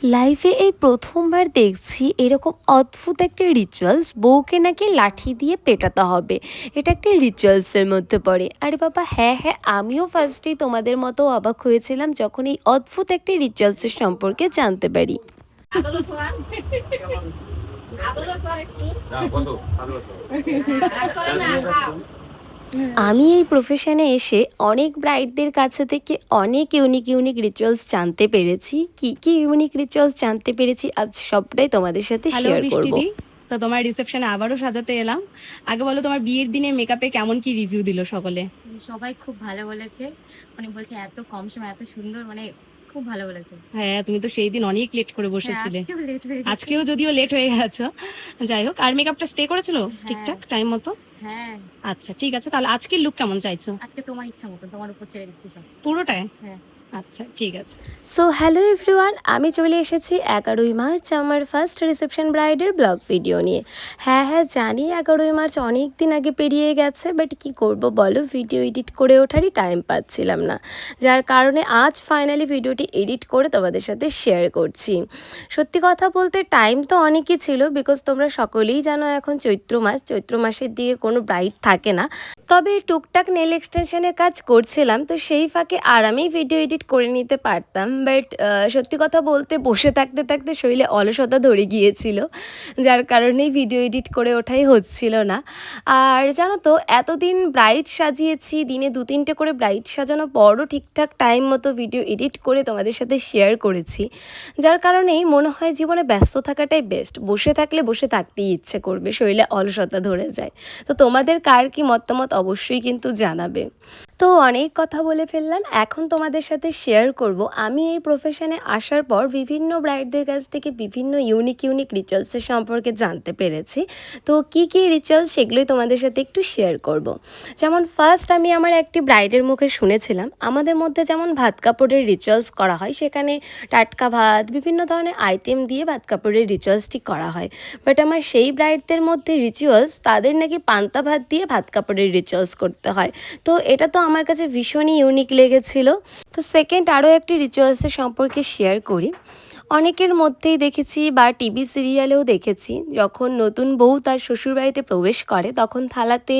লাইফে এই প্রথমবার দেখছি এরকম অদ্ভুত একটা রিচুয়ালস, বউকে নাকি লাঠি দিয়ে পেটাতে হবে। এটা একটা রিচুয়ালসের মধ্যে পড়ে। আরে বাবা, হ্যাঁ হ্যাঁ, আমিও ফার্স্টেই তোমাদের মতো অবাক হয়েছিলাম যখন এই অদ্ভুত একটা রিচুয়ালসের সম্পর্কে জানতে পারি। আমি এই প্রফেশনে এসে অনেক ব্রাইডদের কাছে থেকে অনেক ইউনিক ইউনিক রিচুয়ালস জানতে পেরেছি। কি কি ইউনিক রিচুয়ালস জানতে পেরেছি আজ সবটাই তোমাদের সাথে শেয়ার করব। তো তোমার রিসেপশনে আবারও সাজাতে এলাম। আগে বলো, তোমার বিয়ের দিনে মেকআপে কেমন কি রিভিউ দিল সকলে? সবাই খুব ভালো বলেছে, মানে বলছে এত কম সময় এত সুন্দর, মানে খুব ভালো বলেছে। হ্যাঁ, তুমি তো সেই দিন অনেক লেট করে বসেছিলে। আজকেও যদিও লেট হয়ে গেছো, যাই হোক। আর মেকআপটা স্টে করেছিল ঠিকঠাক টাইম মতো? হ্যাঁ। আচ্ছা, ঠিক আছে। তাহলে আজকের লুক কেমন চাইছো? আজকে তোমার ইচ্ছা মতো, তোমার উপর ছেড়ে দিচ্ছি সব। পুরোটাই? হ্যাঁ। আচ্ছা, ঠিক আছে। সো হ্যালো এভরিওয়ান, আমি চলে এসেছি 11ই মার্চ আমার ফার্স্ট রিসেপশন ব্রাইডের ব্লগ ভিডিও নিয়ে। হ্যাঁ হ্যাঁ, জানি 11ই মার্চ অনেক দিন আগে পেরিয়ে গেছে, বাট কি করব বলো, ভিডিও এডিট করে ওঠারই টাইম পাচ্ছিলাম না, যার কারণে আজ ফাইনালি ভিডিওটি এডিট করে তোমাদের সাথে শেয়ার করছি। সত্যি কথা বলতে টাইম তো অনেকই ছিল, বিকজ তোমরা সকলেই জানো এখন চৈত্র মাসের দিকে কোনো ব্রাইড থাকে না। তবে টুকটাক নেল এক্সটেনশনের কাজ করছিলাম, তো সেই ফাঁকে আরামেই ভিডিও এডিট করে নিতে পারতাম, বাট সত্যি কথা বলতে বসে থাকতে থাকতে শরীরে অলসতা ধরে গিয়েছিল, যার কারণেই ভিডিও এডিট করে ওঠাই হচ্ছিল না। আর জানো তো, এতদিন ব্রাইড সাজিয়েছি, দিনে 2-3টে করে ব্রাইড সাজানো পরও ঠিকঠাক টাইম মতো ভিডিও এডিট করে তোমাদের সাথে শেয়ার করেছি, যার কারণেই মনে হয় জীবনে ব্যস্ত থাকাটাই বেস্ট। বসে থাকলে বসে থাকতেই ইচ্ছে করবে, শরীরে অলসতা ধরে যায়। তো তোমাদের কার কি মতামত অবশ্যই কিন্তু জানাবে। তো অনেক কথা বলে ফেললাম, এখন তোমাদের সাথে শেয়ার করব আমি এই প্রফেশনে আসার পর বিভিন্ন ব্রাইডদের কাছ থেকে বিভিন্ন ইউনিক ইউনিক রিচুয়ালসের সম্পর্কে জানতে পেরেছি। তো কি কি রিচুয়ালস সেগুলোই তোমাদের সাথে একটু শেয়ার করব। যেমন ফার্স্ট আমি আমার একটি ব্রাইডের মুখে শুনেছিলাম আমাদের মধ্যে যেমন ভাত কাপড়ের রিচুয়ালস করা হয়, সেখানে টাটকা ভাত বিভিন্ন ধরনের আইটেম দিয়ে ভাত কাপড়ের রিচুয়ালসটি করা হয়, বাট আমার সেই ব্রাইডদের মধ্যে রিচুয়ালস তাদের নাকি পান্তা ভাত দিয়ে ভাত কাপড়ের রিচুয়ালস করতে হয়। তো এটা তো আমার কাছে ভীষণই ইউনিক লেগেছিল। তো সেকেন্ড আরও একটি রিচুয়ালসের সম্পর্কে শেয়ার করি। অনেকের মধ্যেই দেখেছি বা টিভি সিরিয়ালেও দেখেছি, যখন নতুন বউ তার শ্বশুরবাড়িতে প্রবেশ করে তখন থালাতে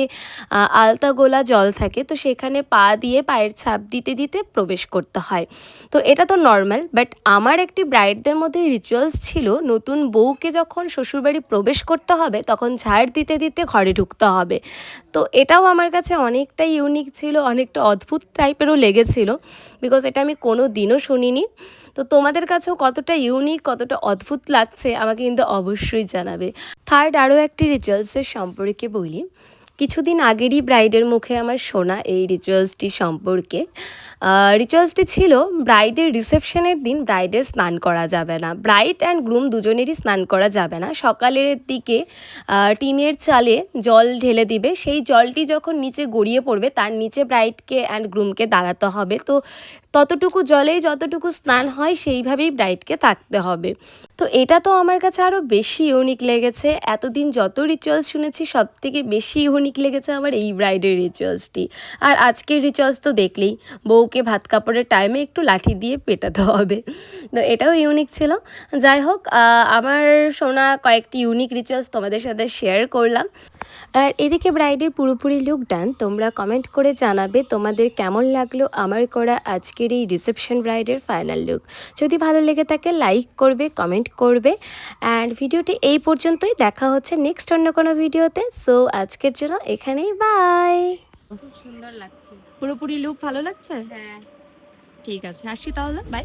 আলতা গোলা জল থাকে, তো সেখানে পা দিয়ে পায়ের ছাপ দিতে দিতে প্রবেশ করতে হয়। তো এটা তো নর্মাল, বাট আমার একটি ব্রাইডদের মধ্যে রিচুয়ালস ছিল নতুন বউকে যখন শ্বশুরবাড়ি প্রবেশ করতে হবে তখন ঝাড় দিতে দিতে ঘরে ঢুকতে হবে। তো এটাও আমার কাছে অনেকটা ইউনিক ছিল, অনেকটা অদ্ভুত টাইপেরও লেগেছিল, বিকজ এটা আমি কোনো দিনও শুনিনি। তো তোমাদের কাছেও কতটা ইউনিক কতটা অদ্ভুত লাগছে আমাকে কিন্তু অবশ্যই জানাবে। থার্ড আরও একটি রিচুয়ালসের সম্পর্কে বলি। কিছুদিন আগেরই ব্রাইডের মুখে আমার শোনা এই রিচুয়ালসটি সম্পর্কে। রিচুয়ালসটি ছিল ব্রাইডের রিসেপশনের দিন ব্রাইডের স্নান করা যাবে না, ব্রাইড অ্যান্ড গ্রুম দুজনেরই স্নান করা যাবে না। সকালের দিকে টিনের চালে জল ঢেলে দিবে, সেই জলটি যখন নিচে গড়িয়ে পড়বে তার নিচে ব্রাইডকে অ্যান্ড গ্রুমকে দাঁড়াতে হবে। তো ততটুকু জলেই যতটুকু স্নান হয় সেইভাবেই ব্রাইডকে থাকতে হবে। তো এটা তো আমার কাছে আরও বেশি ইউনিক লেগেছে। এতদিন যত রিচুয়ালস শুনেছি সব থেকে বেশি ইউনিক লেগেছে আমার এই ব্রাইডের রিচুয়ালসটি। আর আজকের রিচুয়ালস তো দেখলেই, বউকে ভাত কাপড়ের টাইমে একটু লাঠি দিয়ে পেটাতে হবে। তো এটাও ইউনিক ছিল। যাই হোক, আমার শোনা কয়েকটি ইউনিক রিচুয়ালস তোমাদের সাথে শেয়ার করলাম। আর এদিকে ব্রাইডের পুরোপুরি লুক ডান, তোমরা কমেন্ট করে জানাবে তোমাদের কেমন লাগলো আমার করা আজকের এই রিসেপশন ব্রাইডের ফাইনাল লুক। যদি ভালো লেগে থাকে লাইক করবে, কমেন্ট করবে। অ্যান্ড ভিডিওটি এই পর্যন্তই, দেখা হচ্ছে নেক্সট অন্য কোনো ভিডিওতে। সো আজকের জন্য এখানেই, বাই। খুব সুন্দর লাগছে। পুরোপুরি লুক ভালো লাগছে? হ্যাঁ। ঠিক আছে, আসি তাহলে, বাই।